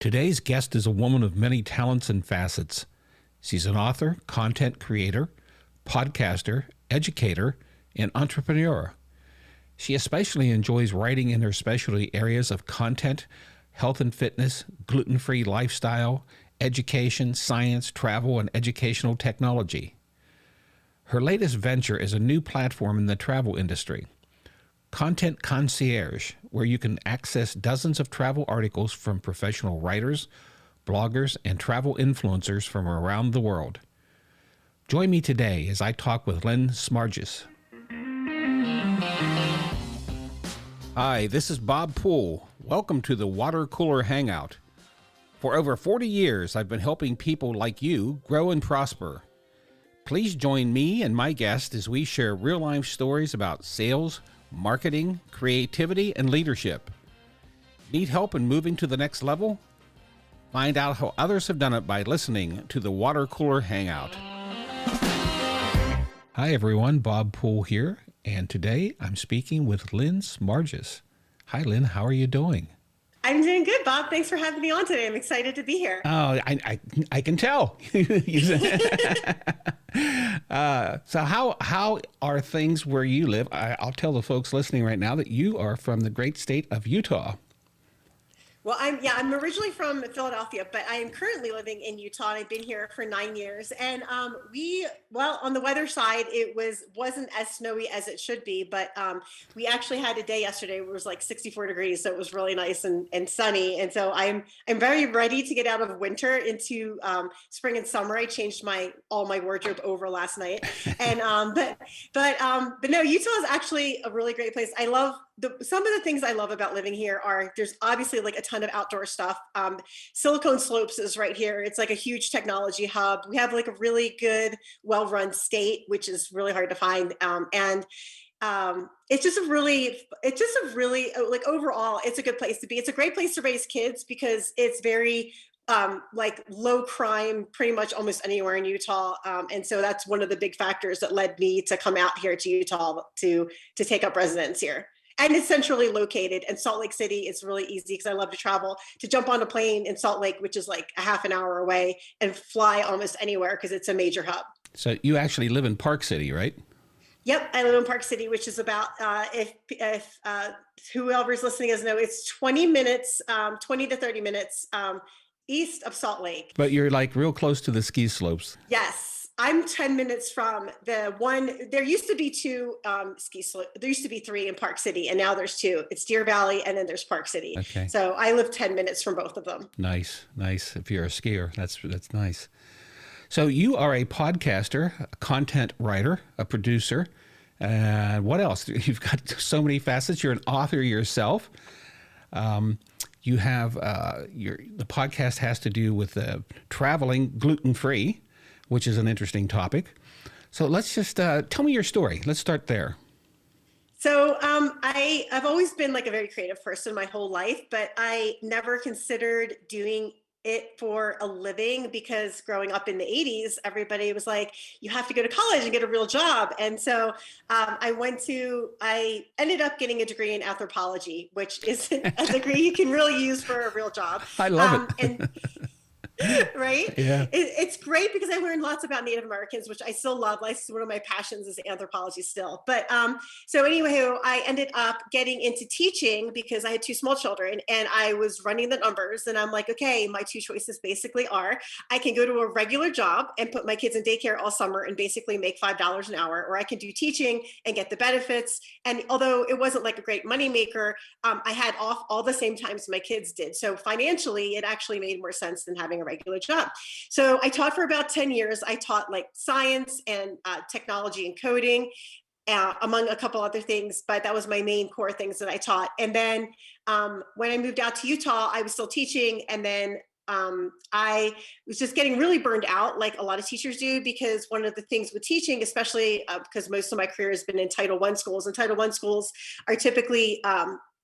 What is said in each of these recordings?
Today's guest is a woman of many talents and facets. She's an author, content creator, podcaster, educator, and entrepreneur. She especially enjoys writing in her specialty areas of content, health and fitness, gluten-free lifestyle, education, science, travel, and educational technology. Her latest venture is a new platform in the travel industry, Content Concierge, where you can access dozens of travel articles from professional writers, bloggers, and travel influencers from around the world. Join me today as I talk with Lynn Smargis. Hi, this is Bob Poole. Welcome to the Water Cooler Hangout. For over 40 years, I've been helping people like you grow and prosper. Please join me and my guest as we share real-life stories about sales, marketing, creativity, and leadership. Need help in moving to the next level? Find out how others have done it by listening to the Water Cooler Hangout. Hi everyone, Bob Poole here, and today I'm speaking with Lynn Smargis. Hi Lynn, how are you doing? I'm doing good, Bob. Thanks for having me on today. I'm excited to be here. Oh, I can tell. So how are things where you live? I'll tell the folks listening right now that you are from the great state of Utah. Well, I'm originally from Philadelphia, but I am currently living in Utah. And I've been here for 9 years. And on the weather side, it wasn't as snowy as it should be, but we actually had a day yesterday where it was like 64 degrees, so it was really nice and sunny. And so I'm very ready to get out of winter into spring and summer. I changed all my wardrobe over last night, and but no, Utah is actually a really great place. I love some of the things I love about living here are there's obviously like a ton of outdoor stuff. Silicon Slopes is right here. It's like a huge technology hub. We have like a really good, well-run state, which is really hard to find. It's just a really like overall, it's a good place to be. It's a great place to raise kids because it's very like low crime, pretty much almost anywhere in Utah. And so that's one of the big factors that led me to come out here to Utah to take up residence here. And it's centrally located. And Salt Lake City is really easy because I love to travel, to jump on a plane in Salt Lake, which is like a half an hour away, and fly almost anywhere because it's a major hub. So you actually live in Park City, right? Yep, I live in Park City, which is about, if whoever's listening doesn't know, it's 20 minutes, 20 to 30 minutes east of Salt Lake. But you're like real close to the ski slopes. Yes. I'm 10 minutes from the one. There used to be two ski slopes. There used to be three in Park City, and now there's two. It's Deer Valley, and then there's Park City. Okay. So I live 10 minutes from both of them. Nice. If you're a skier, that's nice. So you are a podcaster, a content writer, a producer. What else? You've got so many facets. You're an author yourself. You have the podcast has to do with traveling gluten-free, which is an interesting topic. So let's just tell me your story. Let's start there. So I've always been like a very creative person my whole life, but I never considered doing it for a living because growing up in the 80s, everybody was like, you have to go to college and get a real job. And so I ended up getting a degree in anthropology, which is a degree you can really use for a real job. I love it. Right? Yeah. It's great because I learned lots about Native Americans, which I still love. Like one of my passions is anthropology still. But so anyway, I ended up getting into teaching because I had two small children and I was running the numbers and I'm like, okay, my two choices basically are I can go to a regular job and put my kids in daycare all summer and basically make $5 an hour, or I can do teaching and get the benefits. And although it wasn't like a great moneymaker, I had off all the same times my kids did. So financially, it actually made more sense than having a regular job. So I taught for about 10 years. I taught like science and technology and coding, among a couple other things, but that was my main core things that I taught. And then when I moved out to Utah, I was still teaching. And then I was just getting really burned out like a lot of teachers do, because one of the things with teaching, especially because most of my career has been in Title I schools, and Title I schools are typically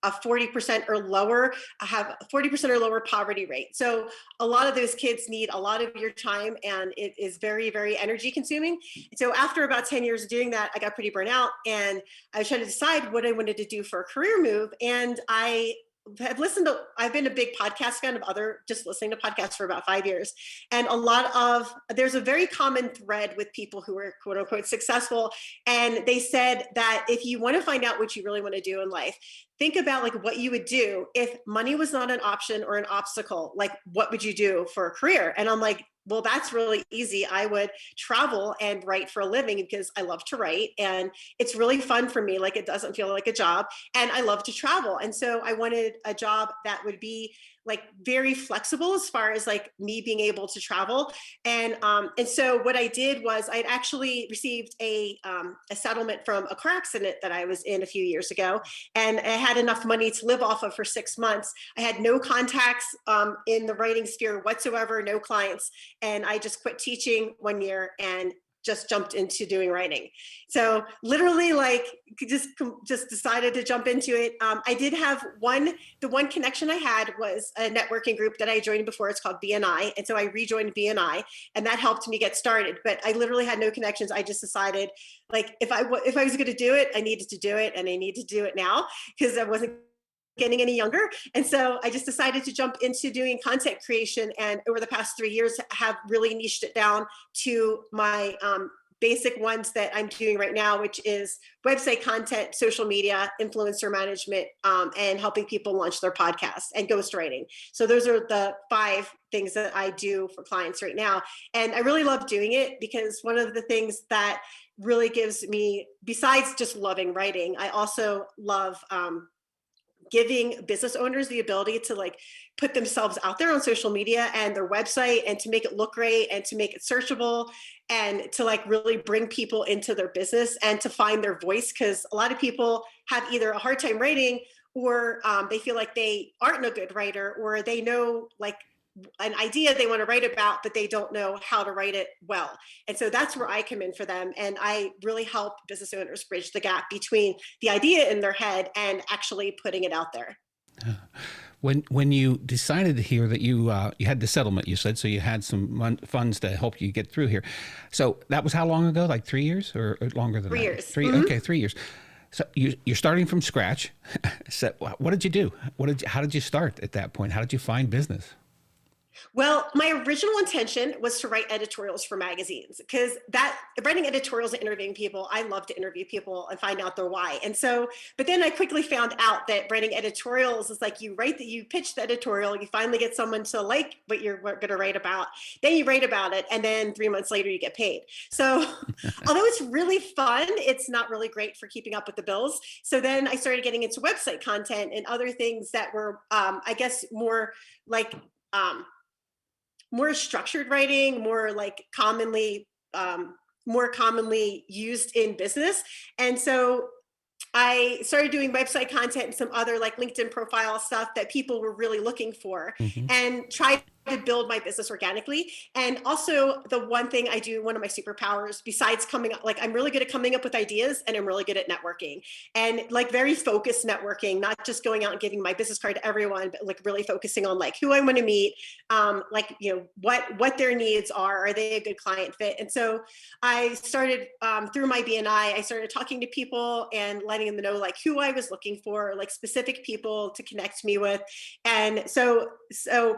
a 40% or lower, have a 40% or lower poverty rate. So a lot of those kids need a lot of your time, and it is very, very energy consuming. So after about 10 years of doing that, I got pretty burnt out, and I was trying to decide what I wanted to do for a career move. And I I've been a big podcast fan of just listening to podcasts for about 5 years. And there's a very common thread with people who are quote unquote successful. And they said that if you want to find out what you really want to do in life, think about like what you would do if money was not an option or an obstacle. Like, what would you do for a career? And I'm like, well, that's really easy. I would travel and write for a living because I love to write and it's really fun for me. Like, it doesn't feel like a job and I love to travel. And so I wanted a job that would be like very flexible as far as like me being able to travel. And so what I did was I'd actually received a settlement from a car accident that I was in a few years ago. And I had enough money to live off of for 6 months. I had no contacts in the writing sphere whatsoever, no clients. And I just quit teaching 1 year and just jumped into doing writing. So literally like just decided to jump into it. I did have the one connection I had was a networking group that I joined before. It's called BNI. And so I rejoined BNI and that helped me get started, but I literally had no connections. I just decided like, if I was going to do it, I needed to do it and I need to do it now because I wasn't getting any younger. And so I just decided to jump into doing content creation. And over the past 3 years have really niched it down to my basic ones that I'm doing right now, which is website content, social media, influencer management, and helping people launch their podcasts and ghostwriting. So those are the 5 things that I do for clients right now. And I really love doing it because one of the things that really gives me, besides just loving writing, I also love giving business owners the ability to like put themselves out there on social media and their website and to make it look great and to make it searchable and to like really bring people into their business and to find their voice. Because a lot of people have either a hard time writing or they feel like they aren't a good writer, or they know like an idea they want to write about, but they don't know how to write it well. And so that's where I come in for them. And I really help business owners bridge the gap between the idea in their head and actually putting it out there. When you decided here that you had the settlement, you said, so you had some funds to help you get through here. So that was how long ago? Like 3 years or longer than 3 that? years. 3 Mm-hmm. Okay, 3 years. So you're starting from scratch. So what did you do? How did you start at that point? How did you find business? Well, my original intention was to write editorials for magazines because writing editorials and interviewing people, I love to interview people and find out their why. And so, but then I quickly found out that writing editorials is like you pitch the editorial, you finally get someone to like what you're going to write about, then you write about it, and then 3 months later you get paid. So although it's really fun, it's not really great for keeping up with the bills. So then I started getting into website content and other things that were, I guess, more like, more structured writing, more commonly used in business. And so I started doing website content and some other like LinkedIn profile stuff that people were really looking for, Mm-hmm. and tried to build my business organically. And also the one thing I do, one of my superpowers, besides coming up, like I'm really good at coming up with ideas and I'm really good at networking, and like very focused networking, not just going out and giving my business card to everyone, but like really focusing on like who I want to meet, like, you know, what their needs are they a good client fit? And so I started through my BNI, I started talking to people and letting them know like who I was looking for, like specific people to connect me with. And so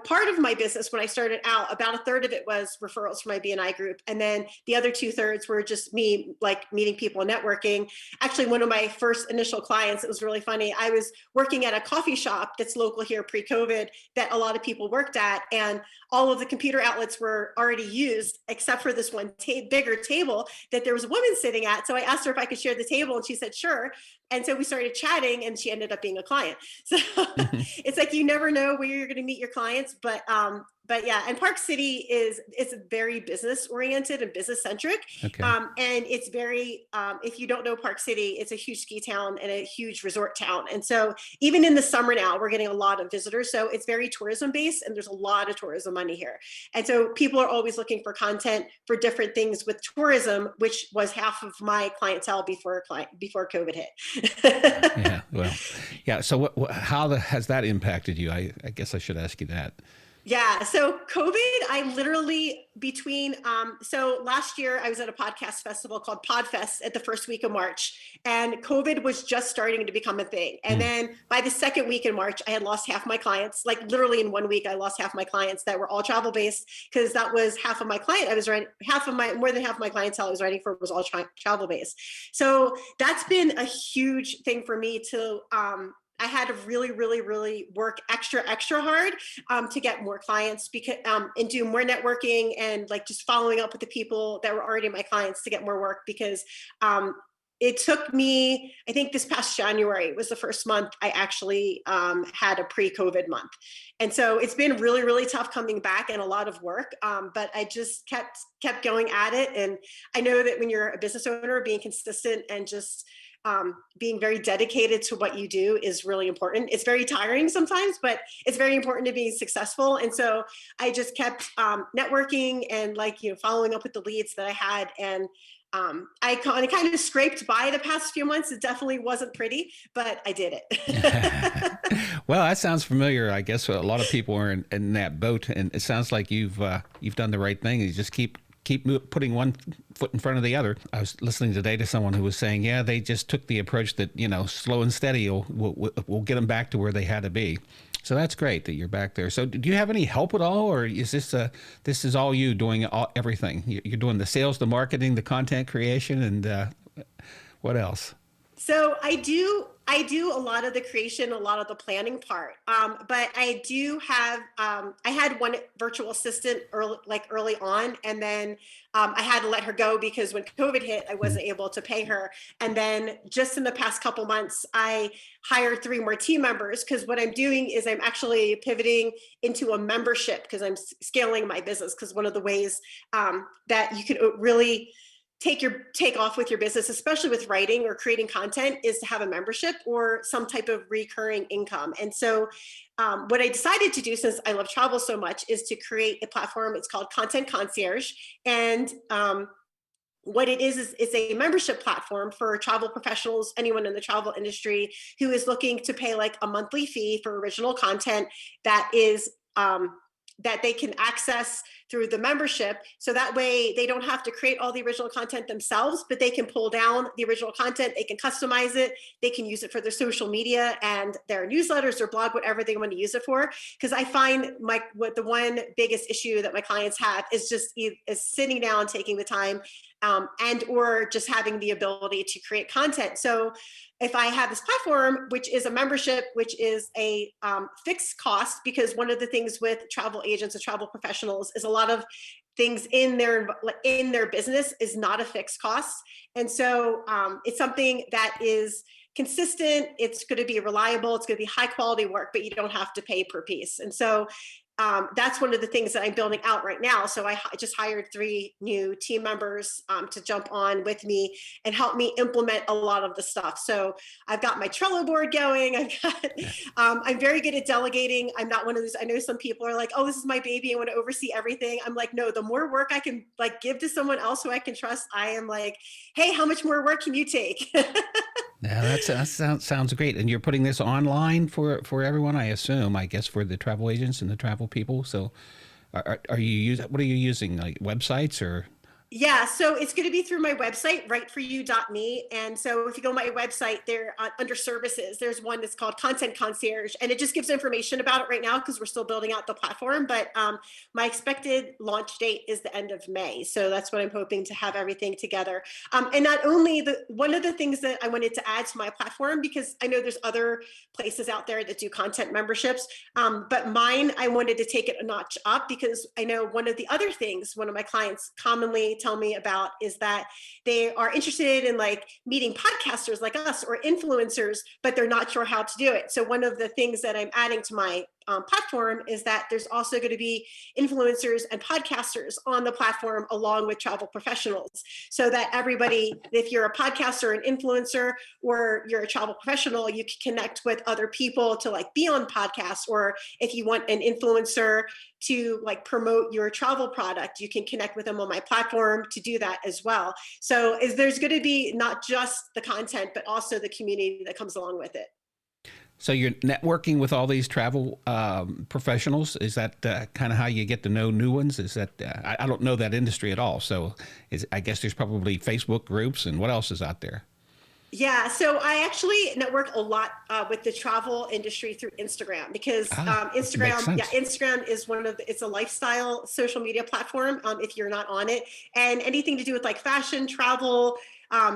part of my business when I started out, about a third of it was referrals from my BNI group. And then the other 2/3 were just me like meeting people and networking. Actually, one of my first initial clients, it was really funny. I was working at a coffee shop that's local here pre-COVID that a lot of people worked at, and all of the computer outlets were already used except for this one bigger table that there was a woman sitting at. So I asked her if I could share the table and she said, sure. And so we started chatting and she ended up being a client. So it's like, you never know where you're going to meet your clients, but yeah, and Park City it's very business oriented and business centric. Okay. And it's very, if you don't know Park City, it's a huge ski town and a huge resort town. And so even in the summer now, we're getting a lot of visitors. So it's very tourism based and there's a lot of tourism money here. And so people are always looking for content for different things with tourism, which was half of my clientele before COVID hit. Yeah. Well, yeah. So how has that impacted you? I guess I should ask you that. Yeah. So COVID, I literally so last year I was at a podcast festival called Podfest at the first week of March, and COVID was just starting to become a thing. And Mm. then by the second week in March, I had lost half my clients. Like literally in 1 week, I lost half my clients that were all travel based, because that was half of my client. I was writing more than half of my clientele I was writing for was all travel based. So that's been a huge thing for me to, I had to really, really, really work extra hard to get more clients, because and do more networking, and like just following up with the people that were already my clients to get more work, because it took me, I think this past January was the first month I actually had a pre-COVID month. And so it's been really, really tough coming back and a lot of work. But I just kept going at it. And I know that when you're a business owner, being consistent and just being very dedicated to what you do is really important. It's very tiring sometimes, but it's very important to be successful. And so I just kept networking and following up with the leads that I had. And I kind of scraped by the past few months. It definitely wasn't pretty, but I did it. Well, that sounds familiar. I guess a lot of people are in that boat, and it sounds like you've done the right thing. You just keep putting one foot in front of the other. I was listening today to someone who was saying, yeah, they just took the approach that, slow and steady will get them back to where they had to be. So that's great that you're back there. So do you have any help at all, or is this is all you doing everything? You're doing the sales, the marketing, the content creation, and what else? So I do a lot of the creation, a lot of the planning part. But I do have I had one virtual assistant early on, and then I had to let her go because when COVID hit, I wasn't able to pay her. And then just in the past couple months, I hired 3 more team members, because what I'm doing is I'm actually pivoting into a membership, because I'm scaling my business. Because one of the ways that you could really take off with your business, especially with writing or creating content, is to have a membership or some type of recurring income. And so what I decided to do, since I love travel so much, is to create a platform. It's called Content Concierge. And what it is it's a membership platform for travel professionals, anyone in the travel industry who is looking to pay like a monthly fee for original content that is that they can access through the membership. So that way they don't have to create all the original content themselves, but they can pull down the original content, they can customize it, they can use it for their social media and their newsletters, their blog, whatever they want to use it for. Because I find what the one biggest issue that my clients have is just is sitting down, taking the time, and or just having the ability to create content. So if I have this platform, which is a membership, which is a fixed cost, because one of the things with travel agents and travel professionals is a lot of things in their business is not a fixed cost. And so it's something that is consistent, it's going to be reliable, it's going to be high quality work, but you don't have to pay per piece. And so that's one of the things that I'm building out right now. So I just hired 3 new team members to jump on with me and help me implement a lot of the stuff. So I've got my Trello board going. I'm very good at delegating. I'm not one of those. I know some people are like, oh, this is my baby, I want to oversee everything. I'm like, no, the more work I can give to someone else who I can trust, I am like, hey, how much more work can you take? Yeah, that sounds great. And you're putting this online for everyone, I assume, I guess, for the travel agents and the travel people. So what are you using, like websites or? Yeah, so it's going to be through my website, writeforyou.me. And so if you go to my website, there under services, there's one that's called Content Concierge, and it just gives information about it right now because we're still building out the platform. But my expected launch date is the end of May, so that's what I'm hoping to have everything together. And not only one of the things that I wanted to add to my platform, because I know there's other places out there that do content memberships, but mine, I wanted to take it a notch up, because I know one of the other things one of my clients commonly tell me about is that they are interested in meeting podcasters like us or influencers, but they're not sure how to do it. So one of the things that I'm adding to my platform is that there's also going to be influencers and podcasters on the platform along with travel professionals, so that everybody, if you're a podcaster, an influencer, or you're a travel professional, you can connect with other people to be on podcasts, or if you want an influencer to promote your travel product, you can connect with them on my platform to do that as well. So there's going to be not just the content, but also the community that comes along with it. So you're networking with all these travel professionals. Is that kind of how you get to know new ones? Is that I don't know that industry at all. So I guess there's probably Facebook groups, and what else is out there? Yeah, so I actually network a lot with the travel industry through Instagram because Makes sense. Instagram is it's a lifestyle social media platform. If you're not on it, and anything to do with like fashion, travel,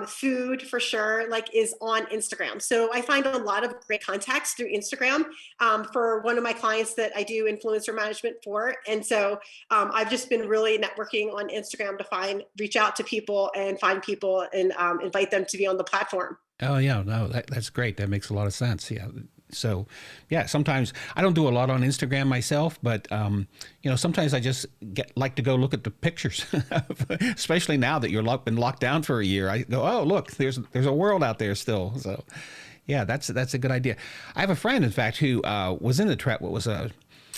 food for sure, like is on Instagram. So I find a lot of great contacts through Instagram for one of my clients that I do influencer management for, and so I've just been really networking on Instagram to reach out to people and find people and invite them to be on the platform. Oh yeah, no, that's great. That makes a lot of sense. Yeah. So, yeah, sometimes I don't do a lot on Instagram myself, but sometimes I just like to go look at the pictures, especially now that been locked down for a year. I go, oh look, there's a world out there still. So, yeah, that's a good idea. I have a friend, in fact, who was in the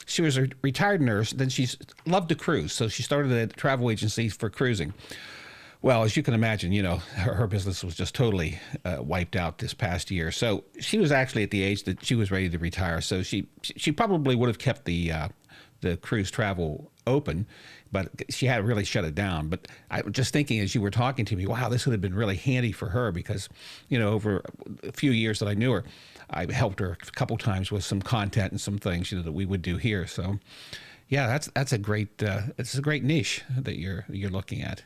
she was a retired nurse. Then she loved to cruise, so she started a travel agency for cruising. Well, as you can imagine, her business was just totally wiped out this past year. So she was actually at the age that she was ready to retire. So she probably would have kept the cruise travel open, but she had really shut it down. But I was just thinking as you were talking to me, wow, this would have been really handy for her because, over a few years that I knew her, I helped her a couple times with some content and some things that we would do here. So, yeah, that's a great it's a great niche that you're looking at.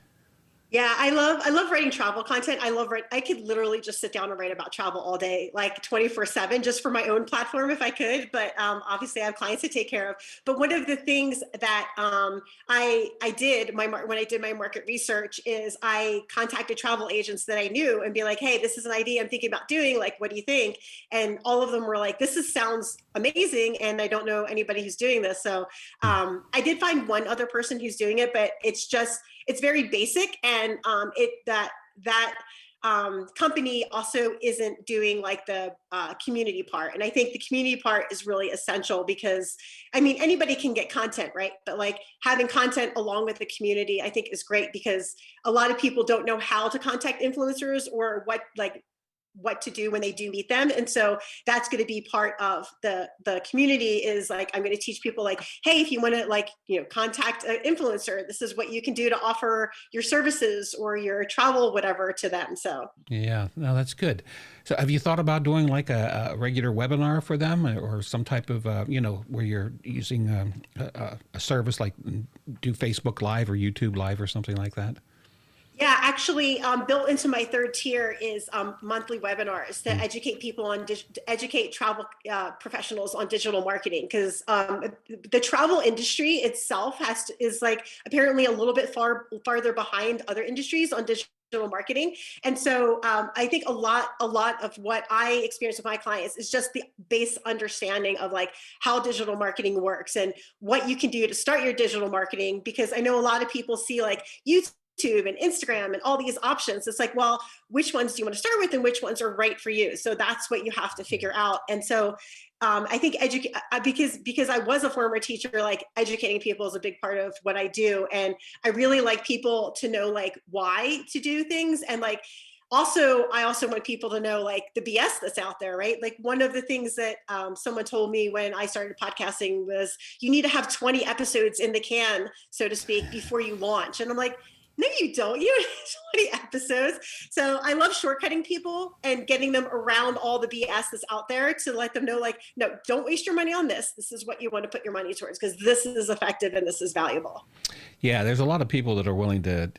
Yeah, I love writing travel content. I could literally just sit down and write about travel all day, like 24/7, just for my own platform if I could. But obviously, I have clients to take care of. But one of the things that I did when I did my market research is I contacted travel agents that I knew and be like, hey, this is an idea I'm thinking about doing. Like, what do you think? And all of them were like, sounds amazing, and I don't know anybody who's doing this. So I did find one other person who's doing it, but it's very basic, and that company also isn't doing like the community part. And I think the community part is really essential because, I mean, anybody can get content, right? But like having content along with the community, I think is great because a lot of people don't know how to contact influencers or what to do when they do meet them. And so that's going to be part of the community is like, I'm going to teach people like, hey, if you want to contact an influencer, this is what you can do to offer your services or your travel, whatever to them. So yeah, no, that's good. So have you thought about doing like a regular webinar for them or some type of, where you're using a service like do Facebook Live or YouTube Live or something like that? Yeah, actually, built into my third tier is monthly webinars to educate people educate travel professionals on digital marketing because the travel industry itself is like apparently a little bit farther behind other industries on digital marketing. And so I think a lot of what I experience with my clients is just the base understanding of like how digital marketing works and what you can do to start your digital marketing, because I know a lot of people see like YouTube and Instagram and all these options. It's like, well, which ones do you want to start with and which ones are right for you? So that's what you have to figure out. And so I think because I was a former teacher, like educating people is a big part of what I do. And I really like people to know like why to do things. And like, I also want people to know like the BS that's out there, right? Like one of the things that someone told me when I started podcasting was you need to have 20 episodes in the can, so to speak, before you launch. And I'm like, no, you don't. You have 20 episodes. So I love shortcutting people and getting them around all the BS that's out there to let them know, like, no, don't waste your money on this. This is what you want to put your money towards because this is effective and this is valuable. Yeah, there's a lot of people that are willing to,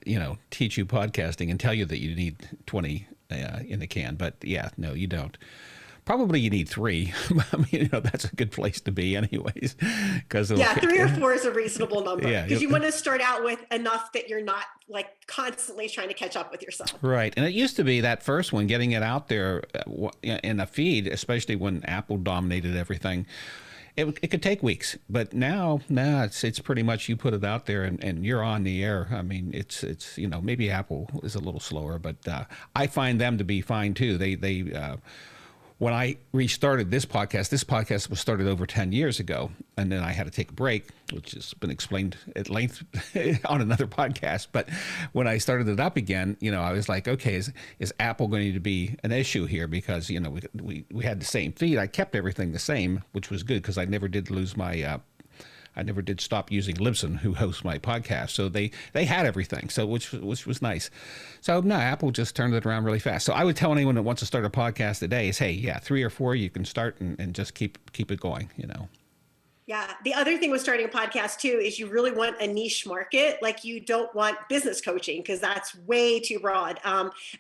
teach you podcasting and tell you that you need 20 in the can. But yeah, no, you don't. Probably you need 3. I mean, that's a good place to be anyways. 'Cause 3 or 4 is a reasonable number. Yeah, because you want to start out with enough that you're not like constantly trying to catch up with yourself. Right. And it used to be that first one, getting it out there in a feed, especially when Apple dominated everything. It could take weeks, but now it's pretty much you put it out there and you're on the air. I mean, it's maybe Apple is a little slower, but I find them to be fine too. They when I restarted this podcast was started over 10 years ago, and then I had to take a break, which has been explained at length on another podcast. But when I started it up again, I was like, okay, is Apple going to be an issue here? Because, we had the same feed. I kept everything the same, which was good because I never did lose my I never did stop using Libsyn, who hosts my podcast. So they had everything, so which was nice. So no, Apple just turned it around really fast. So I would tell anyone that wants to start a podcast today is, hey, yeah, 3 or 4, you can start and just keep it going, Yeah. The other thing with starting a podcast too is you really want a niche market. Like you don't want business coaching because that's way too broad.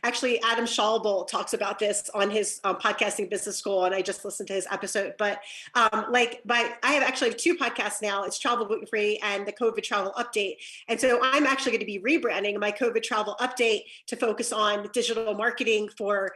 Actually, Adam Schauble talks about this on his podcasting business school, and I just listened to his episode. But I have actually 2 podcasts now. It's Travel Gluten-Free and the COVID Travel Update. And so I'm actually going to be rebranding my COVID Travel Update to focus on digital marketing for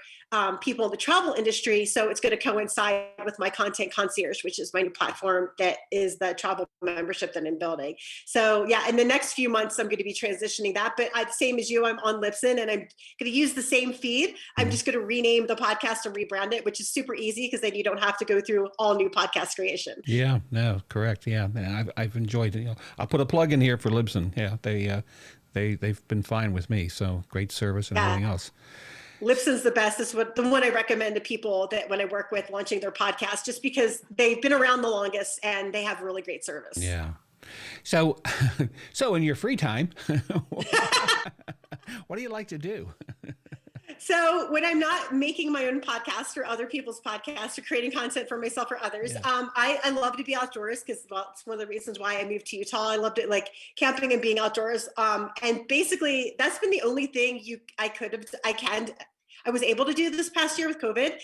people in the travel industry. So it's going to coincide with my Content Concierge, which is my new platform that is the travel membership that I'm building. So yeah, in the next few months, I'm going to be transitioning that. But same as you, I'm on Libsyn and I'm going to use the same feed. I'm just going to rename the podcast and rebrand it, which is super easy because then you don't have to go through all new podcast creation. Yeah, no, correct. Yeah, I've enjoyed it. I'll put a plug in here for Libsyn. Yeah, they've been fine with me. So great service and everything else. Libsyn's the best. This is the one I recommend to people that when I work with launching their podcast, just because they've been around the longest and they have really great service. Yeah. So in your free time, what do you like to do? So when I'm not making my own podcast or other people's podcasts or creating content for myself or others, I love to be outdoors because it's one of the reasons why I moved to Utah. I loved it, like camping and being outdoors. And basically that's been the only thing I was able to do this past year with COVID.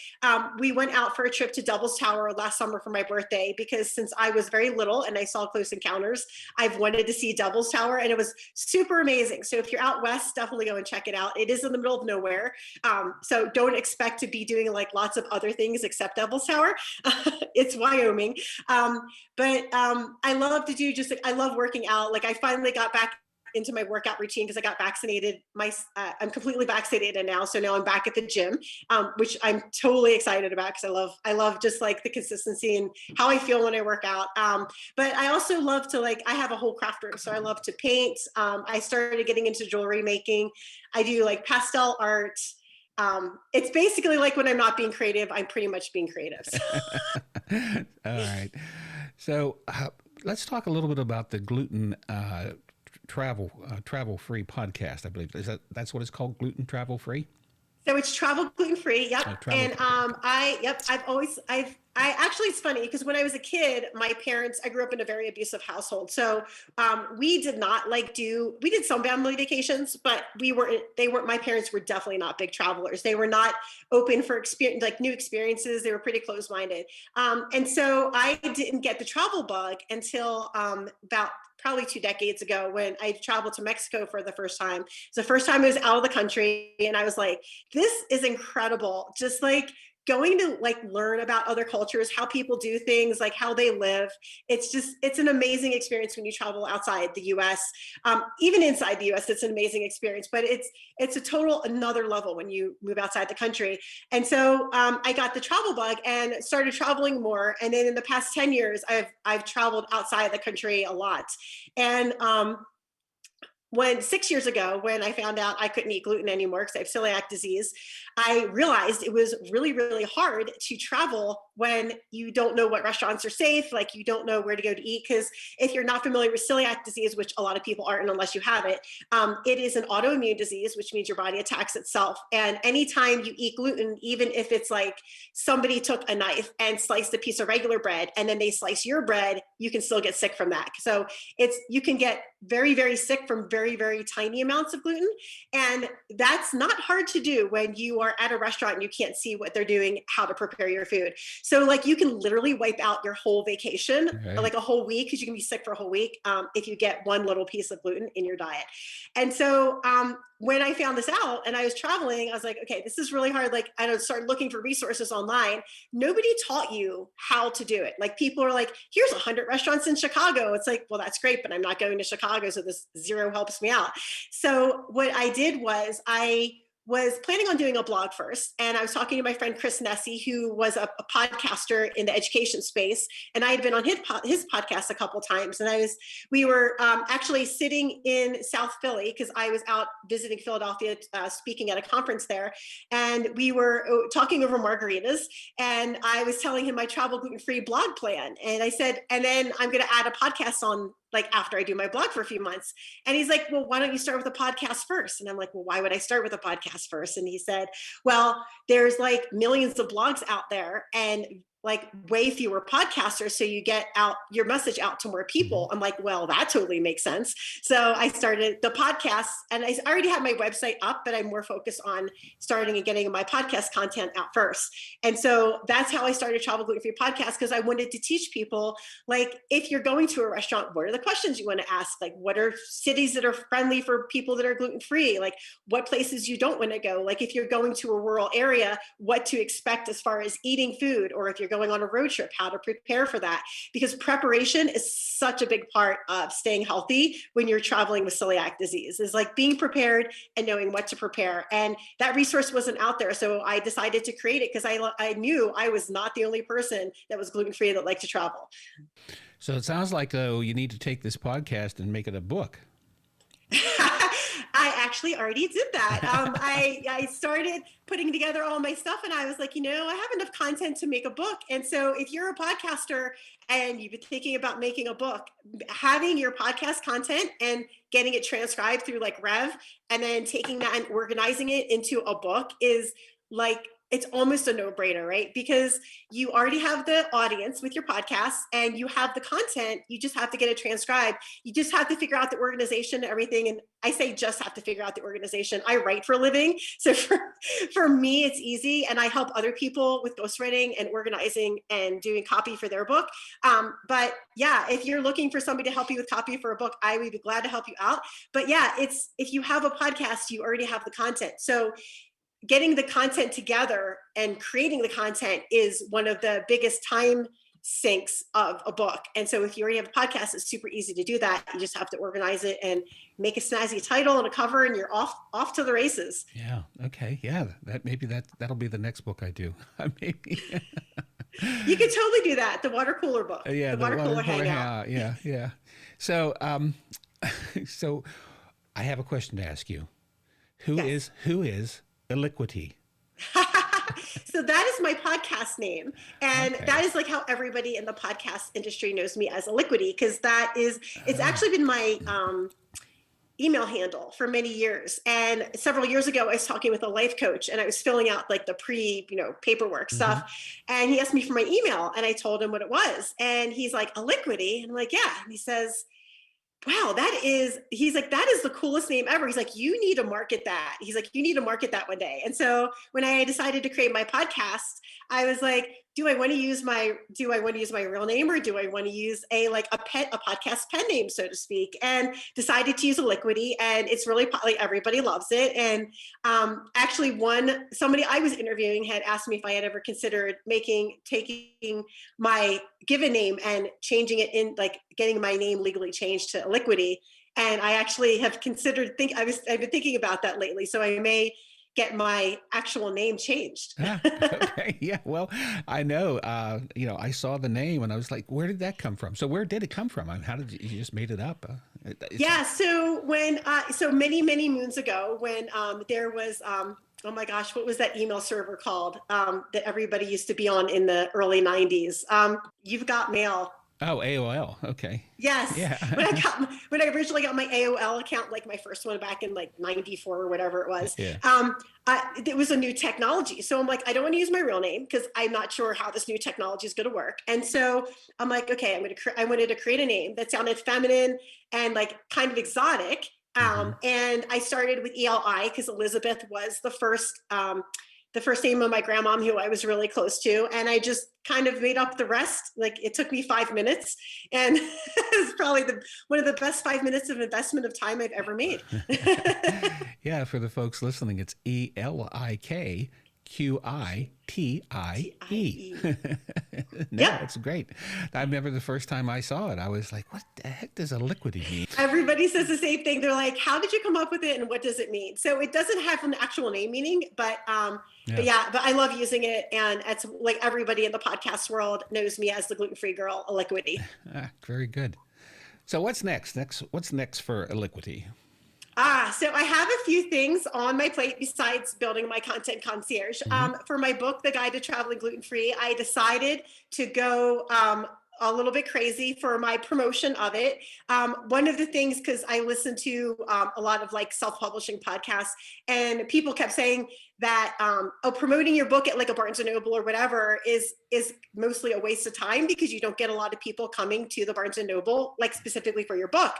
We went out for a trip to Devil's Tower last summer for my birthday because since I was very little and I saw Close Encounters, I've wanted to see Devil's Tower and it was super amazing. So if you're out west, definitely go and check it out. It is in the middle of nowhere. So don't expect to be doing like lots of other things except Devil's Tower. It's Wyoming. But I love to do I love working out. Like I finally got back into my workout routine because I got vaccinated. I'm completely vaccinated now. So now I'm back at the gym, which I'm totally excited about because I love just like the consistency and how I feel when I work out. But I also love to I have a whole craft room. So I love to paint. I started getting into jewelry making. I do like pastel art. It's basically like when I'm not being creative, I'm pretty much being creative. All right. So let's talk a little bit about the gluten travel free podcast. I believe that's what it's called, gluten travel free. So it's Travel Gluten-Free. Yep. And I actually, it's funny because when I was a kid, I grew up in a very abusive household. So we did not we did some family vacations, but my parents were definitely not big travelers. They were not open for new experiences. They were pretty closed-minded. And so I didn't get the travel bug until about probably 2 decades ago when I traveled to Mexico for the first time. It's the first time I was out of the country. And I was like, this is incredible. Just going to learn about other cultures, how people do things, how they live. It's an amazing experience when you travel outside the US. Even inside the US, it's an amazing experience, but it's a total another level when you move outside the country. And so I got the travel bug and started traveling more. And then in the past 10 years, I've traveled outside the country a lot. And 6 years ago, when I found out I couldn't eat gluten anymore because I have celiac disease, I realized it was really, really hard to travel when you don't know what restaurants are safe, you don't know where to go to eat. Because if you're not familiar with celiac disease, which a lot of people aren't unless you have it, it is an autoimmune disease, which means your body attacks itself. And anytime you eat gluten, even if it's somebody took a knife and sliced a piece of regular bread and then they slice your bread, you can still get sick from that. So you can get very, very sick from very, very tiny amounts of gluten. And that's not hard to do when you are at a restaurant and you can't see what they're doing, how to prepare your food. So you can literally wipe out your whole vacation, right, a whole week, because you can be sick for a whole week if you get one little piece of gluten in your diet. And so when I found this out and I was traveling, I was like, okay, this is really hard. I started looking for resources online. Nobody taught you how to do it. People are like, here's 100 restaurants in Chicago. It's well, that's great, but I'm not going to Chicago. So this 0 helps me out. So what I did was I was planning on doing a blog first. And I was talking to my friend Chris Nessie, who was a podcaster in the education space. And I had been on his podcast a couple times. And we were actually sitting in South Philly because I was out visiting Philadelphia, speaking at a conference there. And we were talking over margaritas. And I was telling him my travel gluten-free blog plan. And I said, and then I'm going to add a podcast on like after I do my blog for a few months. And he's like, well, why don't you start with a podcast first? And I'm like, well, why would I start with a podcast first? And he said, well, there's like millions of blogs out there and like way fewer podcasters. So you get out your message out to more people. I'm like, well, that totally makes sense. So I started the podcast and I already had my website up, but I'm more focused on starting and getting my podcast content out first. And so that's how I started Travel Gluten-Free Podcast, because I wanted to teach people, like, if you're going to a restaurant, what are the questions you want to ask? Like, what are cities that are friendly for people that are gluten-free? Like, what places you don't want to go? Like, if you're going to a rural area, what to expect as far as eating food, or if you're going on a road trip, how to prepare for that. Because preparation is such a big part of staying healthy when you're traveling with celiac disease, is like being prepared and knowing what to prepare. And that resource wasn't out there. So I decided to create it because I knew I was not the only person that was gluten-free that liked to travel. So it sounds like, though, you need to take this podcast and make it a book. I actually already did that. I started putting together all my stuff and I was like, I have enough content to make a book. And so if you're a podcaster and you've been thinking about making a book, having your podcast content and getting it transcribed through like Rev and then taking that and organizing it into a book is like, it's almost a no-brainer, right? Because you already have the audience with your podcast and you have the content. You just have to get it transcribed. You just have to figure out the organization and everything. And I say just have to figure out the organization. I write for a living. So for me, it's easy. And I help other people with ghostwriting and organizing and doing copy for their book. But yeah, if you're looking for somebody to help you with copy for a book, I would be glad to help you out. But yeah, if you have a podcast, you already have the content. So getting the content together and creating the content is one of the biggest time sinks of a book. And so if you already have a podcast, it's super easy to do that. You just have to organize it and make a snazzy title and a cover and you're off to the races. Yeah. Okay. Yeah. That'll be the next book I do. Maybe. You could totally do that. The water cooler book. Yeah. The water cooler hangout. Yeah. Yeah. So, so I have a question to ask you. Who is Illiquity? So that is my podcast name. And that is like how everybody in the podcast industry knows me as Illiquity, because it's actually been my email handle for many years. And several years ago, I was talking with a life coach and I was filling out like the paperwork stuff. And he asked me for my email and I told him what it was. And he's like, Illiquity? And I'm like, yeah. And he says, wow, he's like, that is the coolest name ever. He's like, you need to market that. He's like, you need to market that one day. And so when I decided to create my podcast, I was like, do I want to use my real name or do I want to use a podcast pen name, so to speak? And decided to use Illiquity, and it's really like everybody loves it. And actually, somebody I was interviewing had asked me if I had ever considered taking my given name and changing it in, like getting my name legally changed to Illiquity. And I actually have considered I've been thinking about that lately. So I may get my actual name changed. Okay. Yeah. Well, I know, I saw the name and I was like, where did that come from? So where did it come from? How did you just made it up? Yeah. So so many, many moons ago when there was, oh my gosh, what was that email server called that everybody used to be on in the early 90s? You've Got Mail. Oh, AOL. Okay. Yes. Yeah. when I originally got my AOL account, like my first one back in like 94 or whatever it was, Yeah. it was a new technology. So I'm like, I don't want to use my real name because I'm not sure how this new technology is going to work. And so I'm like, okay, I wanted to create a name that sounded feminine and like kind of exotic. And I started with ELI because Elizabeth was the first name of my grandmom, who I was really close to. And I just kind of made up the rest. Like it took me 5 minutes, and it was probably one of the best 5 minutes of investment of time I've ever made. Yeah. For the folks listening, it's ELIKQUITY. Quitie. No, Yep. it's great. I remember the first time I saw it, I was like, what the heck does Aliquity mean? Everybody says the same thing. They're like, how did you come up with it and what does it mean? So it doesn't have an actual name meaning, but I love using it. And it's like everybody in the podcast world knows me as the gluten-free girl, Aliquity. Very good. So what's next? What's next for Aliquity? So I have a few things on my plate besides building my content concierge. For my book, The Guide to Traveling Gluten-Free, I decided to go a little bit crazy for my promotion of it. One of the things, because I listen to a lot of like self-publishing podcasts, and people kept saying that promoting your book at like a Barnes & Noble or whatever is mostly a waste of time because you don't get a lot of people coming to the Barnes & Noble, like specifically for your book.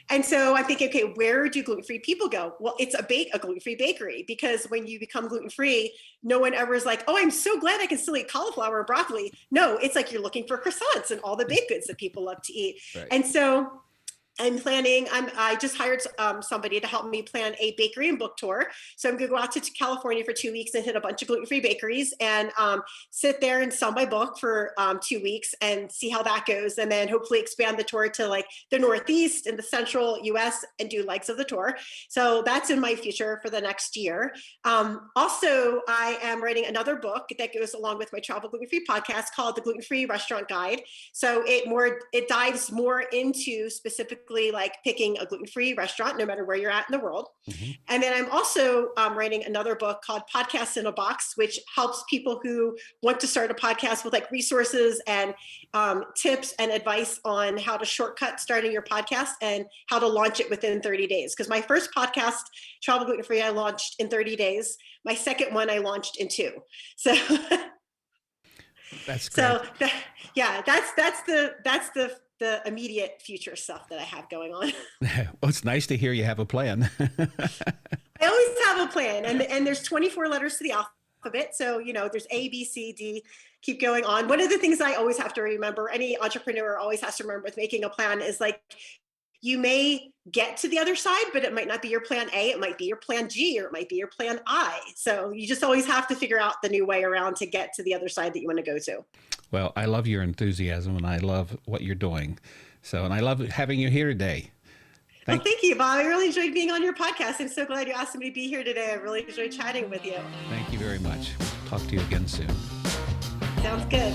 And so I'm thinking, okay, where do gluten-free people go? Well, it's a gluten-free bakery, because when you become gluten-free, no one ever is like, oh, I'm so glad I can still eat cauliflower and broccoli. No, it's like you're looking for croissants and all the baked goods that people love to eat. Right. And so I just hired somebody to help me plan a bakery and book tour. So I'm going to go out to California for 2 weeks and hit a bunch of gluten-free bakeries and sit there and sell my book for 2 weeks and see how that goes. And then hopefully expand the tour to like the Northeast and the central US and do legs of the tour. So that's in my future for the next year. Also, I am writing another book that goes along with my Travel Gluten-Free podcast called The Gluten-Free Restaurant Guide. So it dives more into specifically like picking a gluten-free restaurant, no matter where you're at in the world. And then I'm also writing another book called Podcasts in a Box, which helps people who want to start a podcast with like resources and tips and advice on how to shortcut starting your podcast and how to launch it within 30 days. Because my first podcast, Travel Gluten-Free, I launched in 30 days. My second one, I launched in 2. So that's great. So that's the immediate future stuff that I have going on. Well, it's nice to hear you have a plan. I always have a plan, and there's 24 letters to the alphabet. So, there's A, B, C, D, keep going on. One of the things I always have to remember, any entrepreneur always has to remember with making a plan, is like, you may get to the other side, but it might not be your plan A, it might be your plan G, or it might be your plan I. So you just always have to figure out the new way around to get to the other side that you want to go to. Well, I love your enthusiasm and I love what you're doing. And I love having you here today. Thank you, Bob. I really enjoyed being on your podcast. I'm so glad you asked me to be here today. I really enjoyed chatting with you. Thank you very much. Talk to you again soon. Sounds good.